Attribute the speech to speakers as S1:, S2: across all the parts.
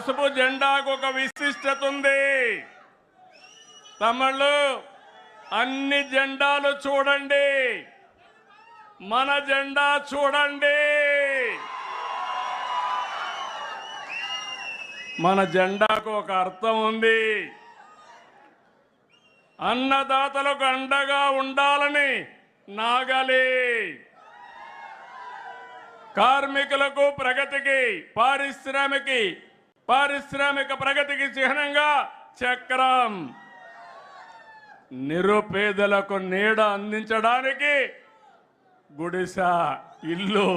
S1: పసుపు జెండాకు ఒక విశిష్టత ఉంది. తమిళు అన్ని జెండాలు చూడండి, మన జెండా చూడండి. మన జెండాకు ఒక అర్థం ఉంది. అన్నదాతలకు అండగా ఉండాలని నాగలి, కార్మికులకు ప్రగతికి, పారిశ్రామిక ప్రగతికి చిహ్నంగా చక్రం, నిరుపేదలకు నీడ అందించడానికి గుడిస, ఇల్లు.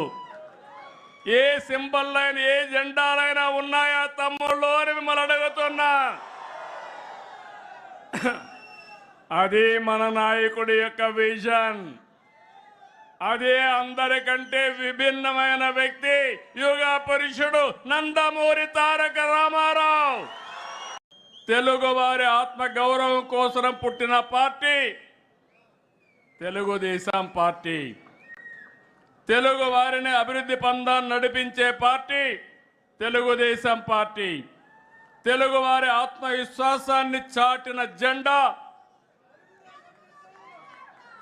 S1: ఏ సింబల్ అయినా ఏ జెండాలైనా ఉన్నాయా తమ్ముళ్ళు అని మిమ్మల్ని అడుగుతున్నా. అది మన నాయకుడి యొక్క విజన్. అదే అందరికంటే విభిన్నమైన వ్యక్తి యుగ పురుషుడు నందమూరి తారక రామారావు. తెలుగు వారి ఆత్మ గౌరవం కోసం పుట్టిన పార్టీ తెలుగుదేశం పార్టీ. తెలుగు వారిని అభివృద్ధి పందాన్ని నడిపించే పార్టీ తెలుగుదేశం పార్టీ. తెలుగు వారి ఆత్మవిశ్వాసాన్ని చాటిన జెండా,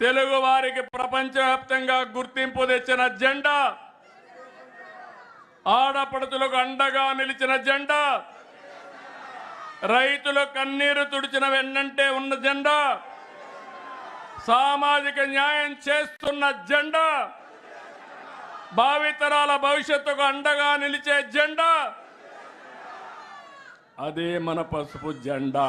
S1: తెలుగు వారికి ప్రపంచవ్యాప్తంగా గుర్తింపు తెచ్చిన జెండా, ఆడపడుచులకు అండగా నిలిచిన జెండా, రైతుల కన్నీరు తుడిచిన వెన్నంటే ఉన్న జెండా, సామాజిక న్యాయం చేస్తున్న జెండా, భావితరాల భవిష్యత్తుకు అండగా నిలిచే జెండా, అదే మన పసుపు జెండా.